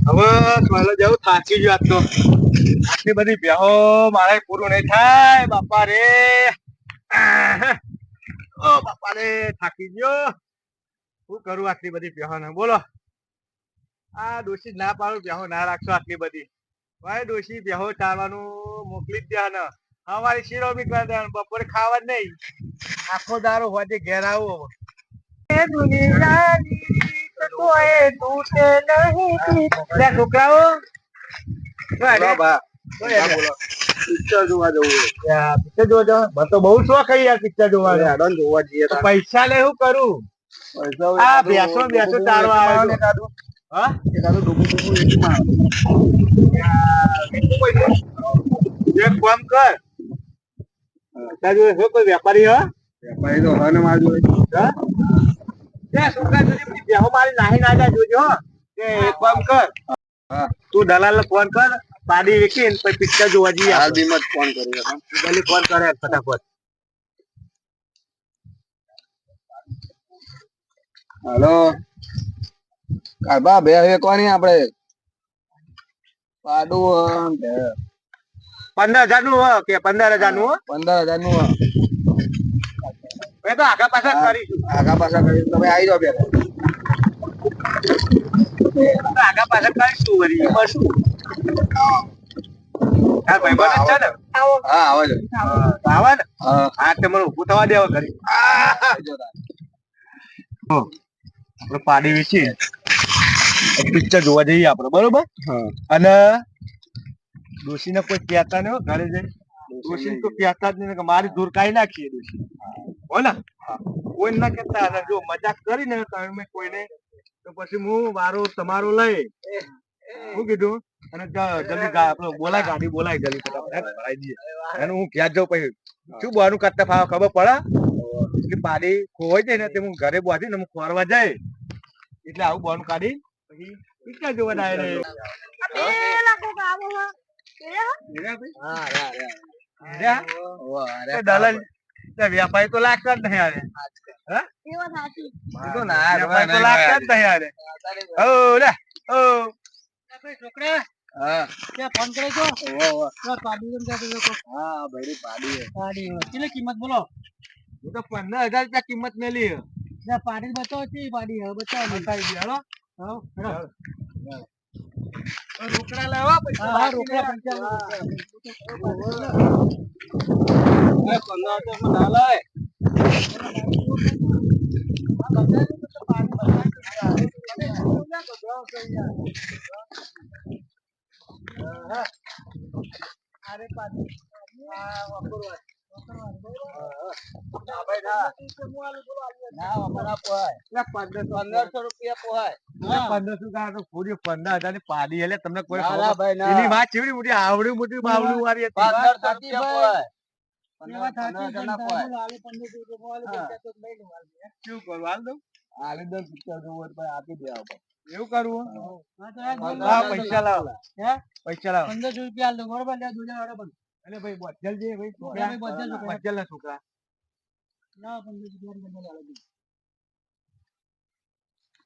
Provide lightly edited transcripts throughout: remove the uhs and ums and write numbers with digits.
હવે મારે જવું થાકી ગયો આજ તો આટલી બધી બેહો મારે પૂરું નહીં થાય બાપા રે ઓ બાપા રે થાકી ગયો શું કરું આટલી બધી બેહો ને બોલો આ ડોશી ના પાડું બેહો ના રાખશો આટલી બધી ભાઈ ડોશી બેહો ચાલવાનું મોકલી જ દે ને અમારી શીરો બી કરી દે બપોરે ખાવા જ નહીં આખો દારો હોજે ઘેર આવું છોકરાઓ પિક્ચર જોવા જવું પિક્ચર જોવા જવું મને તો બહુ શોખ યાર પિક્ચર જોવા જઈએ પૈસા લે શું કરું આ બેસો બેસો ચારવા આવ્યો હા એકાદું ડૂબું એક કામ કર કોઈ વેપારી વેપારી તો હવે માર જોડે છોકરા જોડે બેહો મારી નાહી ના જાય જોજો એક કામ કર તું દલાલ ફોન કર પાડી વેચી પછી પિક્ચર જોવા જઈએ ફોન કરું જલ્દી ફોન કરે ફટાફટ હેલો કાબા બે વેકવાની આપડે પાડું 15,000 નું કે 15,000 નું 15,000 નું તો આગા પાછા કરીશું તમે આવી જાઓ પેલા આગા પાછા કરીશું વળી એમાં શું હા ભાઈ બને છે ને હા આવે છે આવે ને હા તમારે ઉભું થવા દેવા ઘરે આપડે પાડી વેચી પિક્ચર જોવા જઈએ આપડે બરોબર અને ડોશી ને કોઈ કહેતા નહીં ઘરે જઈ ડોશી તો કહેતા જ નહીં કે મારી દૂર કાઢી નાખીએ ડોશી હો ને કોઈ ના કહેતા જો મજાક કરીને તમે કોઈને તો પછી હું મારું તમારું લઈ શું કીધું અને જલ્દી આપડે બોલાય ગાડી બોલાય જલ્દી ફટાફટ ભરાઈ દઈએ અને હું ક્યાં જાઉં પછી શું બોવાનું કરતા ફાવ ખબર પડે એટલે પાડી ખોવાઈ જાય ને તે હું ઘરે બોધી ને હું ખોરવા જાય એટલે આવું બોનું કાઢી પછી પિક્ચર જોવા દલાલ વ્યાપારી તો લાગતા જ નહીં યારે લાગતા જ નહીં યારે છોકરા ફોન કરે છો કેટલી કિંમત બોલો હું તો 15,000 રૂપિયા કિંમત મેલી પાડી બતાવો છે પાડી હવે બતાવો બતાવી દે હાલો રોકડા લાવવા પૈસા રોકડા 1500 રૂપિયા પોહાય 1500 પૂરી 15,000 ની પાડી એટલે તમને કોઈ એની વાત ચેવડી મોટી આવડી મોટી બાવડી વાળી હતી 1500 શું કરું હાલ દઉં હાલ દઉં પિક્ચર જોવું આપી દે એવું કરવું પૈસા લાવ પૈસા લાવ 1500 રૂપિયા હાલ દઉં બરોબર એટલે ભાઈ બચલ છે ભાઈ બચલ ના છોકરા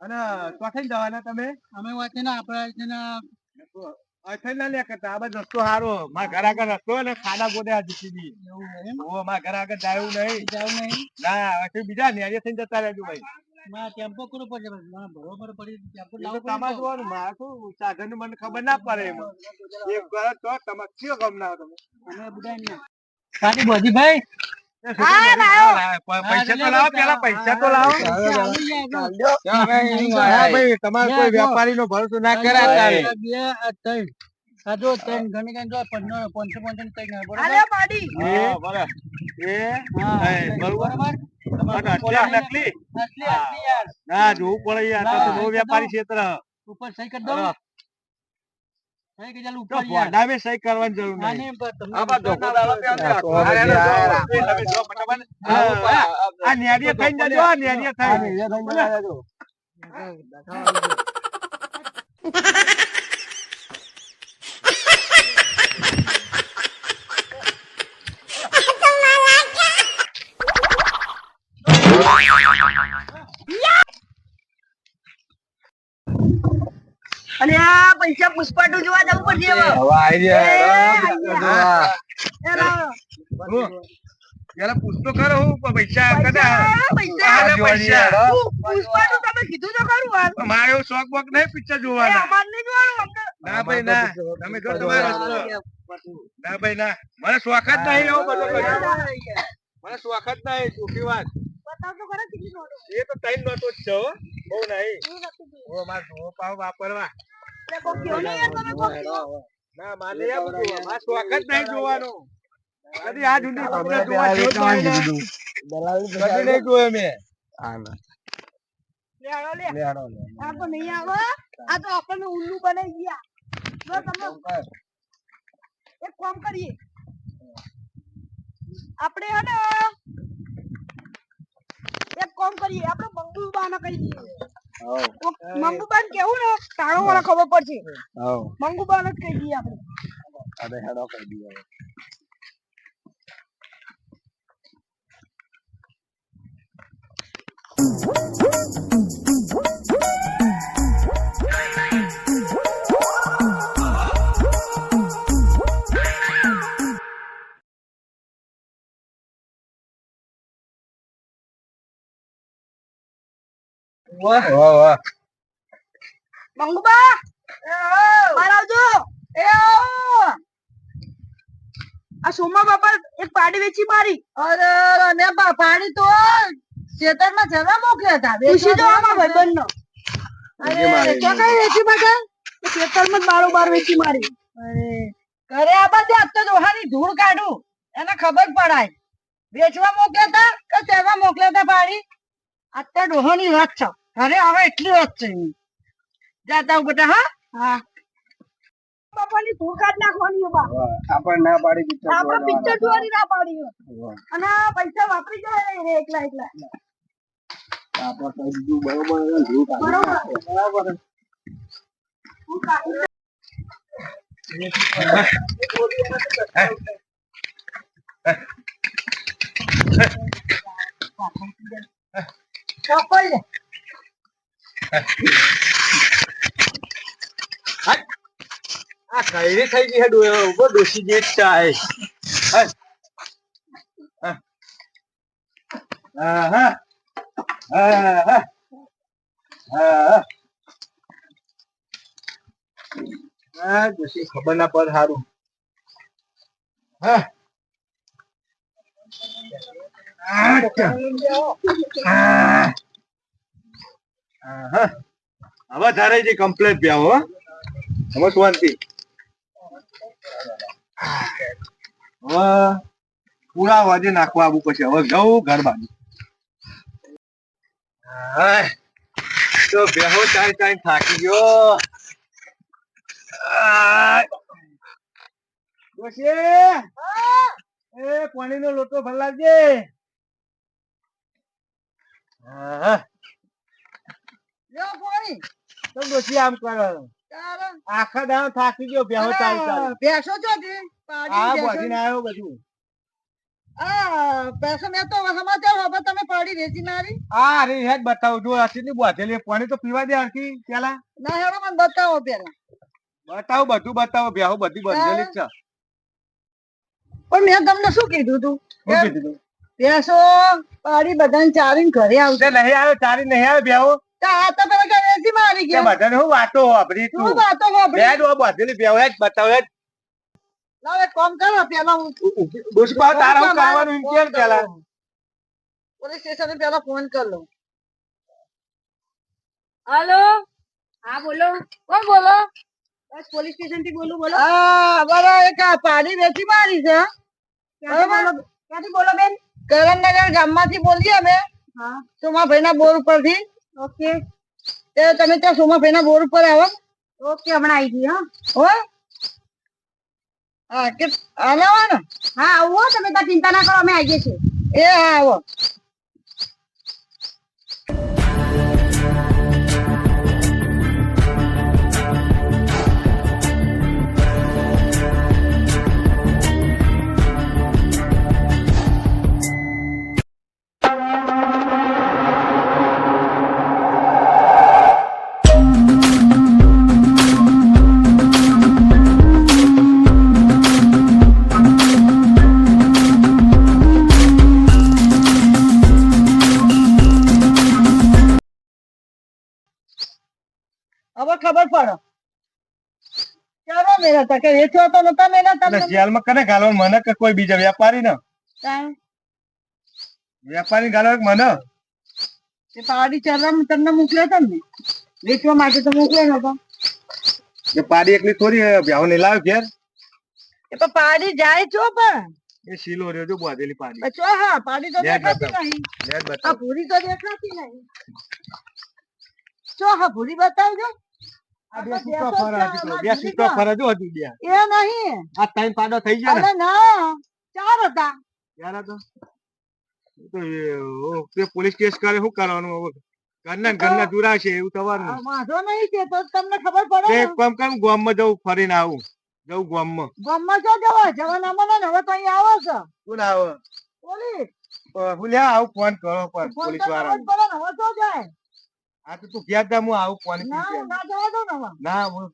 અને ચોથે જવાના તમે અમે વાંચે ને આપડે ના લે કરતા આ બધો રસ્તો સારો મારા ઘર આગળ રસ્તો ને ખાડા ગોડ્યા જીસીબી મારા ઘર આગળ જાયું નહીં ના બીજા ને થઈને જતા રહેજો ભાઈ ટેમ્પો કરો પડે બરોબર પડી તમારે જોવાનું મારે શું સાધન મને ખબર ના પડે એમાં એક કરો તો તમે કયો ગમ ના તમે અમે બધા બધી ભાઈ પૈસા તો લાવો પેલા પૈસા તો લાવો ભાઈ તમારે કોઈ વેપારી નો ભરોસો ના કરે ના જોવું પડે યાર વેપારી ક્ષેત્ર ઉપર સહી કરી દો તો ભોંડામે સહી કરવાની જરૂર નહીં. આ બા ધોકો દાડો પે આવજો. આ તો આ હવે હેડો જો, આ તમે જો ફટાફટ. આ નેરીએ થઈને જજો, આ નેરીએ થઈને. અને આ પૈસા પુષ્પા ટુ જોવા જવું પડશે હવે. હવે આઈ ગયા પેલા પૂછતો ખરો હું પૈસા કદા પૈસા આલે પૈસા. પુષ્પા ટુ તમે કીધું તો ખરું વાત. મારે એવું શોખ બોખ નહીં પિક્ચર એ જોવાના. અમાર નહીં જોવાનું અમને. ના ભાઈ ના, તમે જો તમારો રસ્તો. ના ભાઈ ના, મને શોખ જ નહીં એવું બધું કર્યું. મને શોખ જ નહીં, ચોખ્ખી વાત. બતાવ તો ખરા કેટલી નોટો. એ તો ત્રણ નોટો જ છે હો, બહુ નહીં. શું લખ્યું છે? ઓ માર ધો પાવ વાપરવા. એટલે કોક કયો નહીં યાર તમે કોક કયો. ના મારે આ બધું માર શોખ જ નહીં જોવાનો. કદી આ જુદી પિક્ચર જોવા આપણે જેવું જ નહીં ને. કદી નહીં જોયો મેં. લે આવો લે. આ તો નહીં આવે. આ તો આપણને ઉલ્લુ બનાવી ગયા. જો તમે એક કામ કરીએ. આપણે હે ને એક કામ કરીએ. આપણે મંગુબાને કહી દઈએ. મંગુબાને કેવું ને તાણો વાળા ખબર પડશે. મંગુબાને જ કહી દઈએ આપણે. મંગુબા બહાર આવજો. એ આવો. આ સોમા બાપા એક પાડી વેચી મારી. અરે ને પાડી તો ખેતરમાં જવા મોકલ્યા હતા. પૂછી જો આમાં ભાઈબંધનો. અરે ક્યાં કઈ વેચી બગા? ખેતરમાં જ બારોબાર વેચી મારી. અરે ઘરે આ બાજુ આજ તો દોહાની ધૂળ કાઢું એને ખબર પડાય. વેચવા મોકલ્યા હતા કે સેવા મોકલ્યા હતા પાડી? આજ તો ડોહાની વાત છે. ઘરે હવે એટલી વાત છે. જાતા હું બેટા. હા બાપાની ધૂળ કાઢ નાખવાની છે બા. આપણને ના પાડી પિક્ચર આપણે પિક્ચર જોવાની ના પાડી છે. અને આ પૈસા વાપરી જાય રે એકલા એકલા. આપણે કઈ દીધું બરોબર ધૂળ કાઢી. બરોબર. ધૂળ કાઢી. ચોપડ લે. આ કઈરી થઈ ગઈ હે ઉભો ડોસી જેટ ચાય. ડોસી ખબર ના પડ સારું. હવે તારે જે કમ્પ્લેટ પ્યાવો હો. હવે શાંતિ. હવે પૂરા વાજે નાખવા આવું પછી હવે જવું ઘર બાજુ. તો બેહો ચાઈ ચાઈ થાકી ગયો. ડોશી એ પાણીનો લોટો ભરલાવજે. લ્યો પાણી. તો ડોશી આમ કરો. તારે આખા દાડો થાકી ગયો બેહો ચાઈ ચાઈ. ભેંસો ચોથી આ પાડી બધીને આવ્યો બધું. ભેંસો મેં તો સમાચાર હવે તમે પાડી વેચી મારી. આ રે હેડ બતાવું જો આટલી બોધેલી પાણી તો પીવા દે આરતી પેલા. ના હેડો મને બતાવો પેલા. બતાવો બધું બતાવો બેહો બધી બંધેલી જ છે. પણ મેં તમને શું કીધું તું? શું કીધું તું? ભેંસો પાડી બધાને ચારીને ઘરે આવશે. તે નહીં આવ્યો ચારી નહીં આવ્યો બેહો. તો આ તો પેલા કઈ વેચી મારી તે ગયા. બધાને હું વાતો વાપરી શું તું. વાતો વાપરી? બેડ ઓ બધેલી બેહો હેડ બતાવો હેડ. લાવ એક કામ કરો પેલા હું પુષ્પા તારા હું કરવાનું એમ કેમ પેલા. પોલીસ સ્ટેશન પેલા ફોન કરી લઉં. હેલો. હા બોલો. કોણ બોલો? બસ પોલીસ સ્ટેશન થી બોલું. બોલો. બરાબર એક આ પાડી વેચી મારી છે. બરાબર? ક્યાંથી બોલો બેન? કરણનગર ગામમાંથી બોલીએ અમે. હા. સોમાભાઈના બોર ઉપરથી. ઓકે તે તમે ત્યાં સોમાભાઈના બોર ઉપર આવો. ઓકે હમણાં આવી ગઈ. હા હો હા કે આલાવા ને હા આવો તમે તાર ચિંતા ના કરો અમે આવીએ છીએ એ હા આવો હવે ખબર પડો ચાલો મેલા તા કે વેચવા તો નતા મેલા એટલે તમને જેલમાં કને ગાલવાનું મને કે કોઈ બીજા વેપારી ને તાણ વેપારી ગાલવા કે મને એ પાડી ચાલવા તમને મોકલ્યા હતા ને વેચવા માટે તો મોકલ્યા નતા એ પાડી એકલી થોડી ભ્યાવ ને લાવ ઘેર એ તો પાડી જાય છો પણ એ શીલો રહ્યો જો બાંધેલી પાડી ચો હા પાડી તો લે દેખાતી બતાવ. નહીં લે જ આ બતાવ ભૂરી તો દેખાતી નહીં ચો હા ભૂરી બતાવજો આ બે સૂકા ફરા હજી તો બે સૂકા ફરા જો હજુ બે એ નહીં આ ટાઈમ પાડો થઈ ગયા ને અરે ના ચાર હતા યાર આ તો તે પોલીસ કેસ કરે શું કરવાનું હવે ઘરના ને ઘરના દુરાશે એવું થવાનું આ વાંધો નહીં છે તો તમને ખબર પડે તે ને એક કામ કરું ગામમાં જવું ફરીને આવું જવું ગામમાં ગામમાં જો જવા જવાના મને ને હવે તો અહીંયા આવો છો કોણ આવે પોલીસ હું લ્યા આવું ફોન કરો પર ફોન પોલીસ તો વાળા ખબર પડે ને હવે તો જાય હા તો તું ક્યાં જા હું આવું ફોન ના હું ના જવા દઉં ને હવે ના હું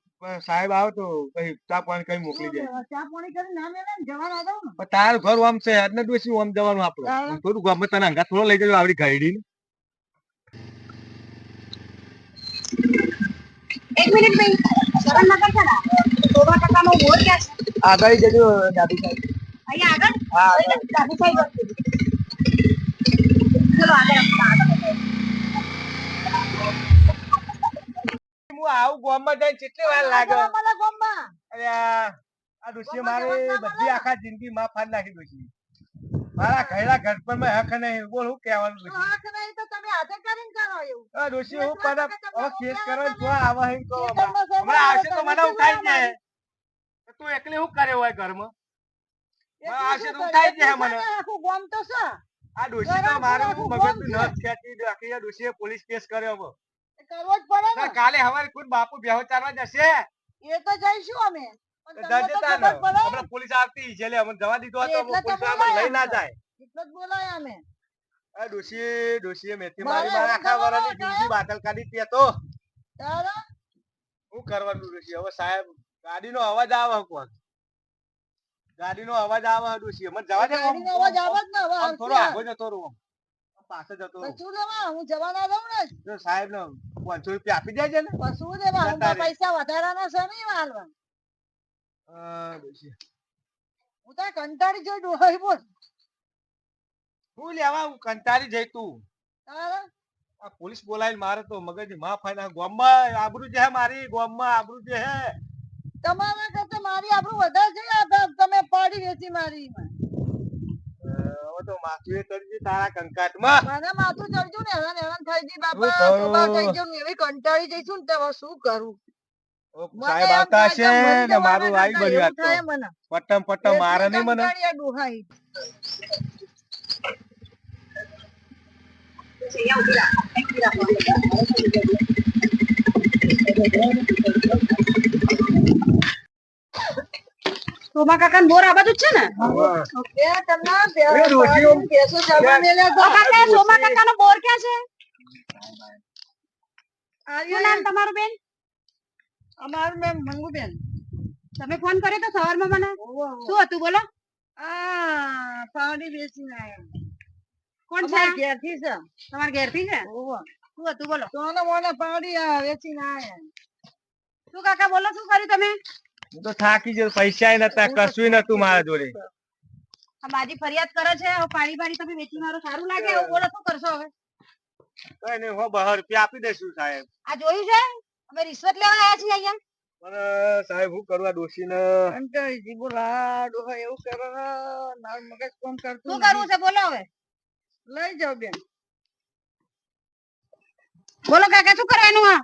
સાહેબ આવો તો કઈ ચા પાણી કઈ મોકલી દે ચા પાણી કરી ના મેલે ને જવા ના દઉં ને પણ તારું ઘર આમ છે આજને ડોસી આમ જવાનું આપડે હા. આમ થોડું ગામમાં તને અંગા થોડો લઈ જજો આવડી ગાડી એક મિનિટ ભાઈ શરણ નગર છે ને શોભા કાકાનો બોર ક્યાં છે આગળ જજો દાદી સાહેબ અહીંયા આગળ હા, દાદી સાહેબ વસ્તુ ચલો આગળ હું આવું ગામમાં જઈને કેટલી વાર લાગે મને ગામમાં અરે આ ડોસી મારે બધી આખા જિંદગી માં ફાડ નાખી ડોસી મારા ઘરડા ઘર પર મેં હક નહીં બોલ હું કહેવાનું ડોસી હાથ નહીં તો તમે હાથે કરીને કરો એવું આ ડોસી હું પણ હવે કેસ કરો તો આવે હે તો ખેતરમાં જવા હમણાં આવશે તો તમે મને ઉઠાઈ જવા જાય તું એકલી શું કરે હોય ઘરમાં આવશે તો ઉઠાઈ જાય મને આખું ગામ તો છે આ ડોસી તો મારું મગજ નસ ખેંચી આખી આ ડોસીએ પોલીસ કેસ કર્યો હવે કરવો જ પડે ને કાલે હવારે કોઈ બાપુ બેહો ચાલવા જશે એ તો જઈશું અમે પણ તમને તો જતા ખબર પડે ને. હમણાં પોલીસ આવતી જેલે અમને જવા દીધો હતો એટલે તો પોલીસ અમને લઈ ના બોલાયા જાય એટલે જ બોલાયા અમે આ ડોશીએ મેથી મારે મારી મારા આખા જવાનું વરાની જિંદગી બાદલ કાઢી તે તો તારે શું કરવાનું ડોશી હવે સાહેબ ગાડીનો અવાજ આવે કોણ ગાડીનો અવાજ આવે ડોશી મને જવા દે ગાડીનો અવાજ આવે જ ને હવે આમ થોડો આવશે. આગો જતો રહું પાછળ જતો રહું કશું લેવા હું જવા ના દઉં ને જો સાહેબ ને 500 રૂપિયા આપી દેજે ને કશું લેવા હું જતા તો રે. પૈસા વધારાના છે નહીં હાલવા ડોશી હું તો કંટાળી જોઈ ડોહાઈ બોલ હું લેવા હું કંટાળી જઈ તું તારે આ પોલીસ બોલાવીને મારે તો મગજ માં ફાયના ગામમાં આબરૂ જે હે મારી ગામમાં આબરૂ જે હે તમારા કરતા મારી આપણું વધારે છે આ તમે પાડી વેચી મારી હવે તો માથું એ કરી દી તારા કંકાટમાં મને માથું ચડ્યું ને હેરાન હેરાન થઈ ગઈ શું બાપા કરું? તોબા થઈ ગયું ને એવી કંટાળી જઈશું ને તો હવે શું કરું મને સાહેબ એમ આવતા થાય કે હશે મરી ને જવાના મારું આવી કરતા ગયું એવું આજ તો થાય મને પટ્ટમ પટ્ટમ મારે નહીં મને કંટાળી આ ડોહાઈ શોભા કાકાનો બોર આ બાજુ જ છે ને ઓકે તમને એ ડોશીઓ. પેસો ચાલવા મેલ્યા ઓ કાકા શોભા કાકાનો બોર ક્યાં છે શું નામ તમારું બેન અમારું નામ મંગુબેન તમે ફોન કર્યો તો સવારમાં મને શું હતું બોલો આ પાણી વેચીને આયા કોણ છે અમારા ઘેરથી છે તમારા ઘેરથી છે ઓહો. શું હતું બોલો સોના મોના પાણી આ વેચીને આયા શું કાકા બોલો શું કર્યું તમે હું તો થાકી ગયો પૈસા નતા કશું નતું મારા જોડે આ બાજી ફરિયાદ કરે છે હવે પાણી પાણી તમે વેચી મારો સારું લાગે એવું બોલો શું કરશો હવે કઈ નહીં હો 12 રૂપિયા આપી દેશું સાહેબ આ જોયું છે અમે રિશ્વત લેવા આવ્યા છીએ અહીંયા પણ સાહેબ હું કરવા ડોશી ને કંટાળી જી બોલા ડોહા એવું કરે મારું મગજ કોમ કરતું શું કરવું છે બોલો હવે લઈ જાઓ બેન બોલો કાકા શું કરવાનું આ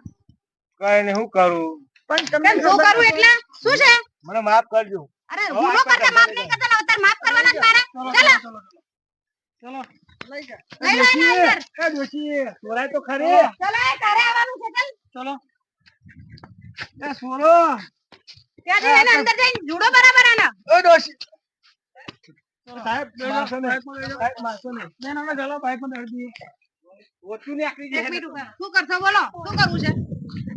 કઈ નહીં હું કરું પણ કેમ શું કરવું એટલે શું છે મને માફ કરજો અરે ભૂલો કરતા માફ નહીં કરતા ને અત્યારે માફ કરવાના જ મારા ચલો લઈ લો એને અંદર એ ડોશી સોરાય તો ખરી ચલો એ ઘરે આવવાનું છે ચાલ ચલો એ સોરો ત્યાં જઈને એને અંદર જઈને જુડો બરાબર આના ઓ ડોશી સાહેબ મારશો ને સાહેબ મારશો ને ના ના ચાલો બાઈક માં દર્દી ઓછું ને આકરી એક મિનિટ ઉભા રહો. શું કરશો બોલો શું કરવું છે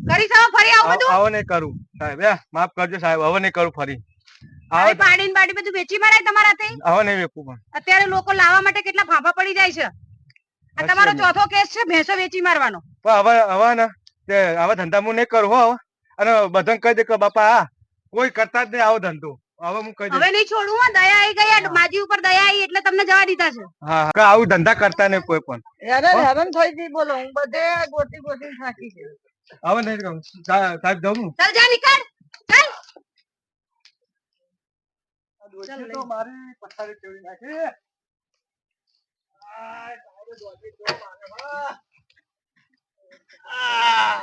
કરી સાવ ફરી આવું બધું આવો નહીં કરું સાહેબ માફ કરજો સાહેબ હવે નહીં કરું ફરી અરે પાડી ને બાડી બધું વેચી મારાય તમારાથી હવે નહીં વેચું પણ અત્યારે લોકો લાવવા માટે કેટલા ફાંફા પડી જાય છે આ તમારો ચોથો કેસ છે ભેંસો વેચી મારવાનો હવે ને તે હવે ધંધા હું નહીં કરું હો હવે. અને બધાને કહી દે કે બાપા કોઈ કરતા જ નહીં આવો ધંધો હવે હું કહી દઉં હવે નહીં છોડવું હો દયા આવી ગઈ માજી ઉપર દયા આવી એટલે તમને જવા દીધા છે હા કે આવું ધંધા કરતા નહીં કોઈ પણ હેરાન થઈ ગઈ બોલો હું બધે ગોતી ગોતી થાકી ગઈ હવે નહીં કરું સાહેબ જાઉં હું. ચાલ જા નીકળ ચાલ ડોશી તો મારી પથારી તોડી નાખી. આય, તારે ડોશી જો મારે, હા.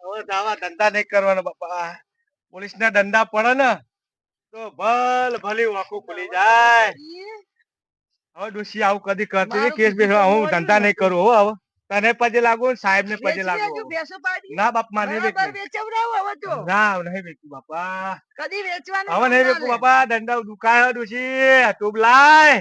હવે તો આવા ધંધા નહીં કરવાના બાપા પોલીસ ના ધંધા પડે ને તો ભલી વાંકો ખુલી જાય. હવે ડોશી આવું કદી કરતી નહીં કેસ બેસ હું ધંધા નહીં કરું હો હવે તને પજે લાગુ સાહેબ ને પજે લાગુ ભેંસો પાડી ના બાપ માં નહીં બરાબર વેચું વેચવડાવો હવે તો ના નહીં વેચું બાપા કદી વેચવાનું હવે નહીં વેચું બાપા ધંધા દુકાય ડોશી તું લાય